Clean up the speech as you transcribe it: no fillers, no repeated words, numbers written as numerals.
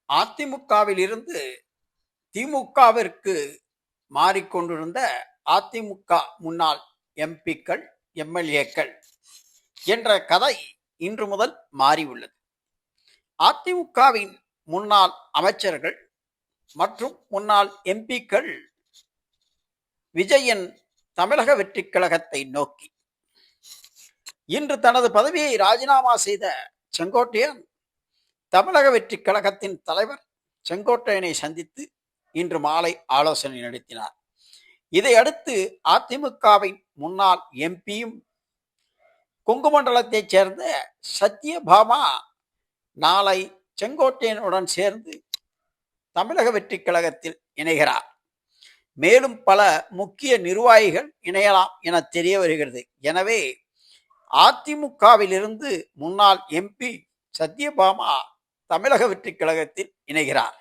அதிமுகவில் இருந்து திமுகவிற்கு மாறிக்கொண்டிருந்த அதிமுக முன்னாள் எம்பிக்கள், எம்எல்ஏக்கள் என்ற கதை இன்று முதல் மாறியுள்ளது. அதிமுகவின் முன்னாள் அமைச்சர்கள் மற்றும் முன்னாள் எம்பிக்கள் விஜயன் தமிழக வெற்றிக் கழகத்தை நோக்கி இன்று தனது பதவியை ராஜினாமா செய்த செங்கோட்டையன் தமிழக வெற்றிக் கழகத்தின் தலைவர் செங்கோட்டையனை சந்தித்து இன்று மாலை ஆலோசனை நடத்தினார். இதையடுத்து அதிமுகவின் முன்னாள் எம்பியும் கொங்கு மண்டலத்தைச் சேர்ந்த சத்யபாமா நாளை செங்கோட்டையனுடன் சேர்ந்து தமிழக வெற்றிக் கழகத்தில் இணைகிறார். மேலும் பல முக்கிய நிர்வாகிகள் இணையலாம் என தெரிய வருகிறது. எனவே அதிமுகவிலிருந்து முன்னாள் எம்பி சத்யபாமா தமிழக வெற்றிக் கழகத்தில் இணைகிறார்.